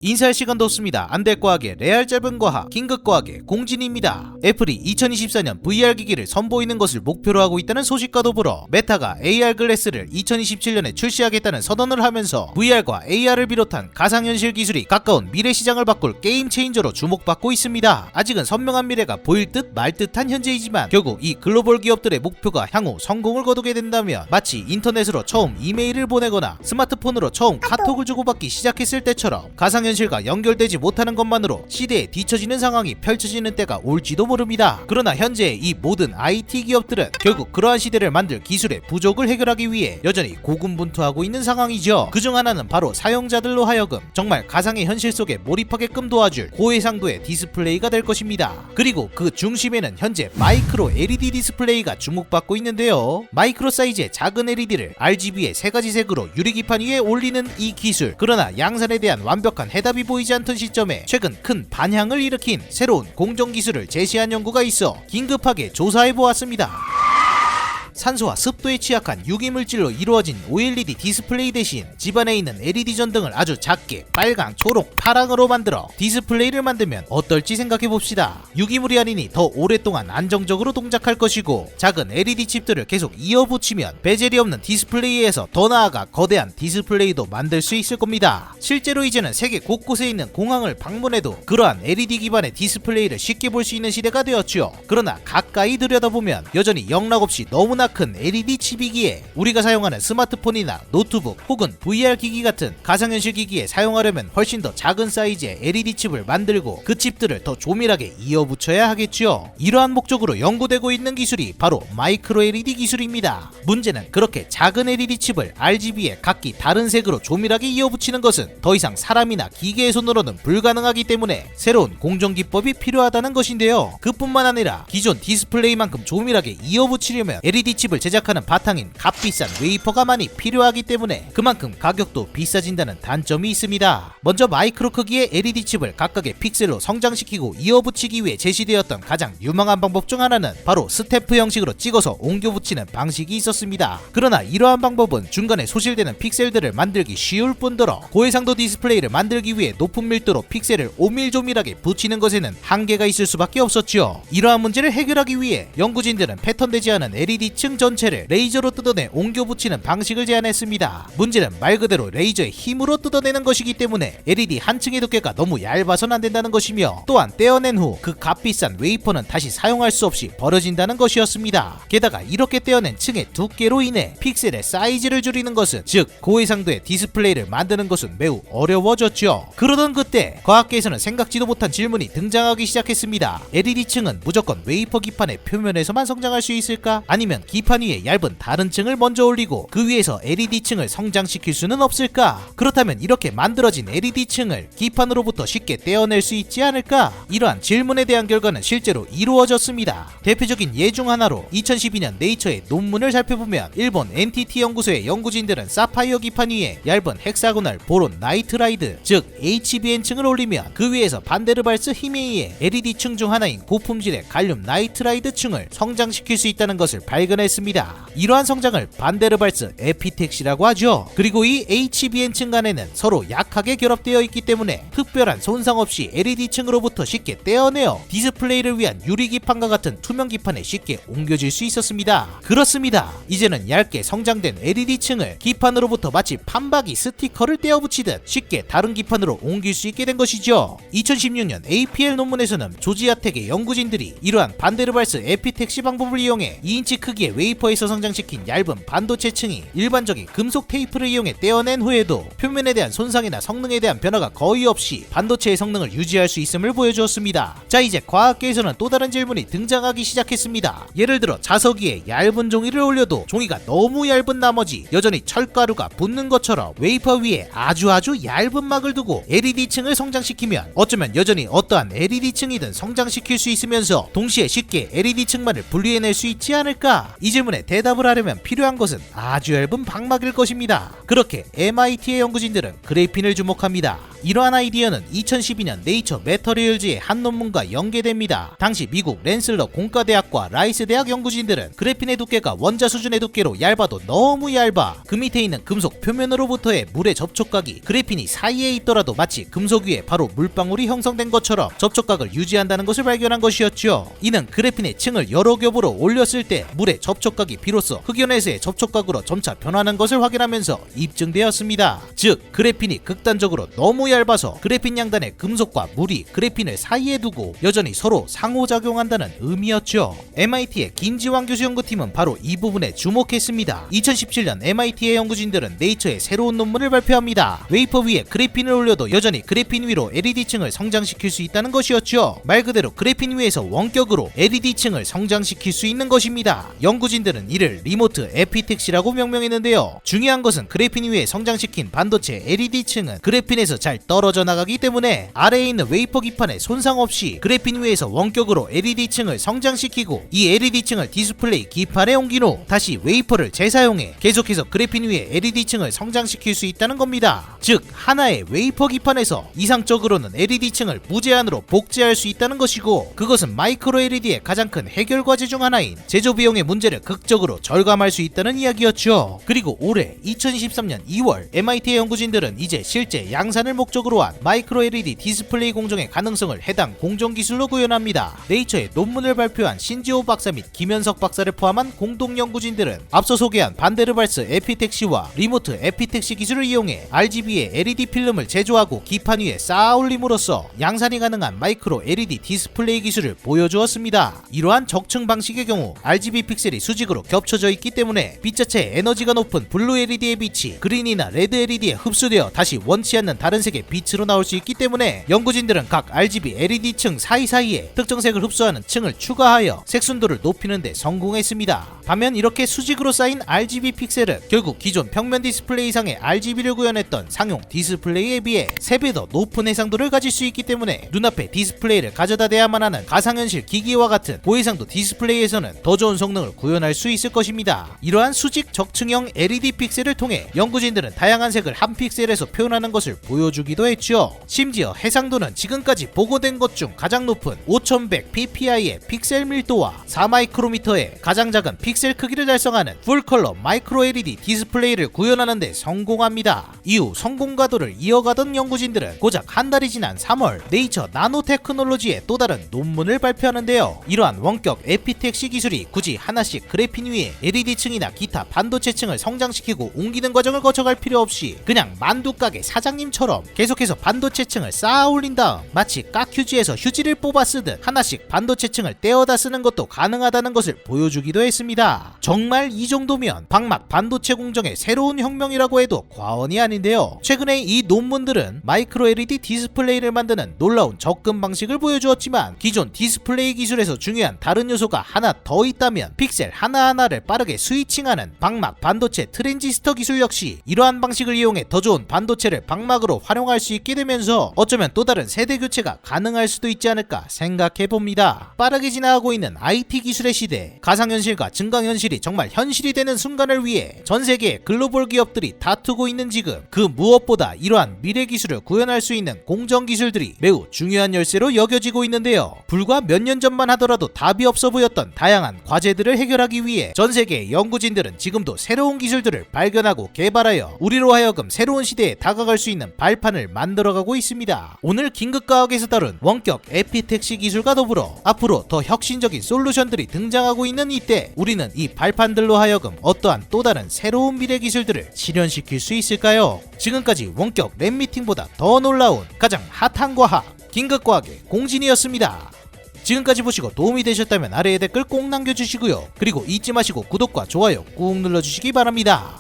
인사할 시간도 없습니다. 안될과학의 레알 짧은 과학, 긴급과학의 공진입니다. 애플이 2024년 VR 기기를 선보이는 것을 목표로 하고 있다는 소식과 더불어 메타가 AR 글래스를 2027년에 출시하겠다는 선언을 하면서 VR과 AR을 비롯한 가상현실 기술이 가까운 미래 시장을 바꿀 게임 체인저로 주목받고 있습니다. 아직은 선명한 미래가 보일 듯 말 듯한 현재이지만 결국 이 글로벌 기업들의 목표가 향후 성공을 거두게 된다면 마치 인터넷으로 처음 이메일을 보내거나 스마트폰으로 처음 카톡을 주고받기 시작했을 때처럼 가상현실과 연결되지 못하는 것만으로 시대에 뒤처지는 상황이 펼쳐지는 때가 올지도 모릅니다. 그러나 현재 이 모든 IT 기업들은 결국 그러한 시대를 만들 기술의 부족을 해결하기 위해 여전히 고군분투하고 있는 상황이죠. 그중 하나는 바로 사용자들로 하여금 정말 가상의 현실 속에 몰입하게끔 도와줄 고해상도의 디스플레이가 될 것입니다. 그리고 그 중심에는 현재 마이크로 LED 디스플레이가 주목받고 있는데요. 마이크로 사이즈의 작은 LED를 RGB의 세 가지 색으로 유리기판 위에 올리는 이 기술. 그러나 양산에 대한 완벽한 해답이 보이지 않던 시점에 최근 큰 반향을 일으킨 새로운 공정기술을 제시한 연구가 있어 긴급하게 조사해보았습니다. 산소와 습도에 취약한 유기물질로 이루어진 OLED 디스플레이 대신 집안에 있는 LED 전등을 아주 작게 빨강, 초록, 파랑으로 만들어 디스플레이를 만들면 어떨지 생각해봅시다. 유기물이 아니니 더 오랫동안 안정적으로 동작할 것이고 작은 LED 칩들을 계속 이어붙이면 베젤이 없는 디스플레이에서 더 나아가 거대한 디스플레이도 만들 수 있을 겁니다. 실제로 이제는 세계 곳곳에 있는 공항을 방문해도 그러한 LED 기반의 디스플레이를 쉽게 볼 수 있는 시대가 되었죠. 그러나 가까이 들여다보면 여전히 영락없이 너무나 큰 LED 칩이기에 우리가 사용하는 스마트폰이나 노트북 혹은 VR 기기 같은 가상현실 기기에 사용하려면 훨씬 더 작은 사이즈의 LED 칩을 만들고 그 칩들을 더 조밀하게 이어붙여야 하겠죠. 이러한 목적으로 연구되고 있는 기술이 바로 마이크로 LED 기술입니다. 문제는 그렇게 작은 LED 칩을 RGB에 각기 다른 색으로 조밀하게 이어붙이는 것은 더 이상 사람이나 기계의 손으로는 불가능하기 때문에 새로운 공정기법이 필요하다는 것인데요. 그뿐만 아니라 기존 디스플레이만큼 조밀하게 이어붙이려면 LED 칩을 제작하는 바탕인 값비싼 웨이퍼가 많이 필요하기 때문에 그만큼 가격도 비싸진다는 단점이 있습니다. 먼저 마이크로 크기의 LED 칩을 각각의 픽셀로 성장시키고 이어붙이기 위해 제시되었던 가장 유망한 방법 중 하나는 바로 스탬프 형식으로 찍어서 옮겨 붙이는 방식이 있었습니다. 그러나 이러한 방법은 중간에 소실되는 픽셀들을 만들기 쉬울 뿐더러 고해상도 디스플레이를 만들기 위해 높은 밀도로 픽셀을 오밀조밀하게 붙이는 것에는 한계가 있을 수밖에 없었죠. 이러한 문제를 해결하기 위해 연구진들은 패턴되지 않은 LED 층 전체를 레이저로 뜯어내 옮겨 붙이는 방식을 제안했습니다. 문제는 말 그대로 레이저의 힘으로 뜯어내는 것이기 때문에 LED 한 층의 두께가 너무 얇아서는 안 된다는 것이며 또한 떼어낸 후 그 값비싼 웨이퍼는 다시 사용할 수 없이 버려진다는 것이었습니다. 게다가 이렇게 떼어낸 층의 두께로 인해 픽셀의 사이즈를 줄이는 것은 즉 고해상도의 디스플레이를 만드는 것은 매우 어려워졌죠. 그러던 그때 과학계에서는 생각지도 못한 질문이 등장하기 시작했습니다. LED 층은 무조건 웨이퍼 기판의 표면에서만 성장할 수 있을까? 아니면 기판 위에 얇은 다른 층을 먼저 올리고 그 위에서 LED 층을 성장시킬 수는 없을까? 그렇다면 이렇게 만들어진 LED 층을 기판으로부터 쉽게 떼어낼 수 있지 않을까? 이러한 질문에 대한 결과는 실제로 이루어졌습니다. 대표적인 예 중 하나로 2012년 네이처의 논문을 살펴보면 일본 NTT 연구소의 연구진들은 사파이어 기판 위에 얇은 헥사고널 보론 나이트라이드 즉 HBN 층을 올리면 그 위에서 반데르발츠 힘에 의해 LED 층 중 하나인 고품질의 갈륨 나이트라이드 층을 성장시킬 수 있다는 것을 발견했습니다. 이러한 성장을 반데르발츠 에피텍시라고 하죠. 그리고 이 HBN 층 간에는 서로 약하게 결합되어 있기 때문에 특별한 손상 없이 LED 층으로부터 쉽게 떼어내어 디스플레이를 위한 유리기판과 같은 투명 기판에 쉽게 옮겨질 수 있었습니다. 그렇습니다. 이제는 얇게 성장된 LED 층을 기판으로부터 마치 판박이 스티커를 떼어붙이듯 쉽게 다른 기판으로 옮길 수 있게 된 것이죠. 2016년 APL 논문에서는 조지아텍의 연구진들이 이러한 반데르발츠 에피텍시 방법을 이용해 2인치 크기의 웨이퍼에서 성장시킨 얇은 반도체 층이 일반적인 금속 테이프를 이용해 떼어낸 후에도 표면에 대한 손상이나 성능에 대한 변화가 거의 없이 반도체의 성능을 유지할 수 있음을 보여주었습니다. 자, 이제 과학계에서는 또 다른 질문이 등장하기 시작했습니다. 예를 들어 자석위에 얇은 종이를 올려도 종이가 너무 얇은 나머지 여전히 철가루가 붙는 것처럼 웨이퍼 위에 아주 얇은 막을 두고 LED 층을 성장시키면 어쩌면 여전히 어떠한 LED 층이든 성장시킬 수 있으면서 동시에 쉽게 LED 층만을 분리해낼 수 있지 않을까? 이 질문에 대답을 하려면 필요한 것은 아주 얇은 방막일 것입니다. 그렇게 MIT의 연구진들은 그래핀을 주목합니다. 이러한 아이디어는 2012년 네이처 메터리얼즈의 한 논문과 연계됩니다. 당시 미국 랜슬러 공과대학과 라이스 대학 연구진들은 그래핀의 두께가 원자 수준의 두께로 얇아도 너무 얇아 그 밑에 있는 금속 표면으로부터의 물의 접촉각이 그래핀이 사이에 있더라도 마치 금속 위에 바로 물방울이 형성된 것처럼 접촉각을 유지한다는 것을 발견한 것이었죠. 이는 그래핀의 층을 여러 겹으로 올렸을 때 물의 접촉각이 비로소 흑연에서의 접촉각으로 점차 변하는 것을 확인하면서 입증되었습니다. 즉 그래핀이 극단적으로 너무 얇아서 그래핀 양단의 금속과 물이 그래핀을 사이에 두고 여전히 서로 상호작용한다는 의미였죠. MIT의 김지환 교수 연구팀은 바로 이 부분에 주목했습니다. 2017년 MIT의 연구진들은 네이처에 새로운 논문을 발표합니다. 웨이퍼 위에 그래핀을 올려도 여전히 그래핀 위로 LED층을 성장시킬 수 있다는 것이었죠. 말 그대로 그래핀 위에서 원격으로 LED층을 성장시킬 수 있는 것입니다. 연구진들은 이를 리모트 에피텍시라고 명명했는데요. 중요한 것은 그래핀 위에 성장시킨 반도체 LED층은 그래핀에서 잘 떨어져 나가기 때문에 아래에 있는 웨이퍼 기판에 손상 없이 그래핀 위에서 원격으로 LED층을 성장시키고 이 LED층을 디스플레이 기판에 옮긴 후 다시 웨이퍼를 재사용해 계속해서 그래핀 위에 LED층을 성장시킬 수 있다는 겁니다. 즉 하나의 웨이퍼 기판에서 이상적으로는 LED층을 무제한으로 복제할 수 있다는 것이고 그것은 마이크로 LED의 가장 큰 해결 과제 중 하나인 제조 비용의 문제를 극적으로 절감할 수 있다는 이야기였죠. 그리고 올해 2023년 2월 MIT의 연구진들은 이제 실제 양산을 목적으로 한 마이크로 LED 디스플레이 공정의 가능성을 해당 공정 기술로 구현합니다. 네이처에 논문을 발표한 신지호 박사 및 김현석 박사를 포함한 공동 연구진들은 앞서 소개한 반데르발스 에피텍시와 리모트 에피텍시 기술을 이용해 RGB의 LED 필름을 제조하고 기판 위에 쌓아 올림으로써 양산이 가능한 마이크로 LED 디스플레이 기술을 보여주었습니다. 이러한 적층 방식의 경우 RGB 픽셀이 수직으로 겹쳐져 있기 때문에 빛 자체의 에너지가 높은 블루 LED의 빛이 그린이나 레드 LED에 흡수되어 다시 원치 않는 다른 색의 빛으로 나올 수 있기 때문에 연구진들은 각 RGB LED층 사이사이에 특정 색을 흡수하는 층을 추가하여 색순도를 높이는 데 성공했습니다. 반면 이렇게 수직으로 쌓인 RGB 픽셀은 결국 기존 평면 디스플레이 이상의 RGB를 구현했던 상용 디스플레이에 비해 3배 더 높은 해상도를 가질 수 있기 때문에 눈앞에 디스플레이를 가져다 대야만 하는 가상현실 기기와 같은 고해상도 디스플레이에서는 더 좋은 성능을 구현할 수 있을 것입니다. 이러한 수직 적층형 LED 픽셀을 통해 연구진들은 다양한 색을 한 픽셀에서 표현하는 것을 보여주기도 했죠. 심지어 해상도는 지금까지 보고된 것 중 가장 높은 5100 ppi의 픽셀 밀도와 4마이크로미터의 가장 작은 픽셀 크기를 달성하는 풀컬러 마이크로 LED 디스플레이를 구현하는 데 성공합니다. 이후 성공 가도를 이어가던 연구진들은 고작 한 달이 지난 3월 네이처 나노테크놀로지의 또 다른 논문을 발표하는데요. 이러한 원격 에피텍시 기술이 굳이 하나씩 그래핀 위에 LED층이나 기타 반도체층을 성장시키고 옮기는 과정을 거쳐갈 필요 없이 그냥 만두가게 사장님처럼 계속해서 반도체층을 쌓아 올린 다음 마치 깍휴지에서 휴지를 뽑아 쓰듯 하나씩 반도체층을 떼어다 쓰는 것도 가능하다는 것을 보여주기도 했습니다. 정말 이 정도면 방막 반도체 공정의 새로운 혁명이라고 해도 과언이 아닌데요. 최근에 이 논문들은 마이크로 LED 디스플레이를 만드는 놀라운 접근 방식을 보여주었지만 기존 디스플레이 기술에서 중요한 다른 요소가 하나 더 있다면 픽셀 하나하나를 빠르게 스위칭하는 방막 반도체 트랜지스터 기술 역시 이러한 방식을 이용해 더 좋은 반도체를 방막으로 활용할 수 있게 되면서 어쩌면 또 다른 세대 교체가 가능할 수도 있지 않을까 생각해봅니다. 빠르게 지나가고 있는 IT 기술의 시대, 가상현실과 증강현실이 정말 현실이 되는 순간을 위해 전 세계의 글로벌 기업들이 다투고 있는 지금 그 무엇보다 이러한 미래 기술을 구현할 수 있는 공정 기술들이 매우 중요한 열쇠로 여겨지고 있는데요. 불과 몇 년 전만 하더라도 답이 없어 보였던 다양한 과제들을 해결하기 위해 전 세계의 연구진들은 지금도 새로운 기술들을 발견하고 개발하여 우리로 하여금 새로운 시대에 다가갈 수 있는 발판을 만들어가고 있습니다. 오늘 긴급과학에서 다룬 원격 에피텍시 기술과 더불어 앞으로 더 혁신적인 솔루션들이 등장하고 있는 이때 우리는 이 발판들로 하여금 어떠한 또 다른 새로운 미래 기술들을 실현시킬 수 있을까요? 지금까지 원격 랩미팅보다 더 놀라운 가장 핫한 과학 긴급과학의 공진이었습니다. 지금까지 보시고 도움이 되셨다면 아래에 댓글 꼭 남겨주시고요. 그리고 잊지 마시고 구독과 좋아요 꾹 눌러주시기 바랍니다.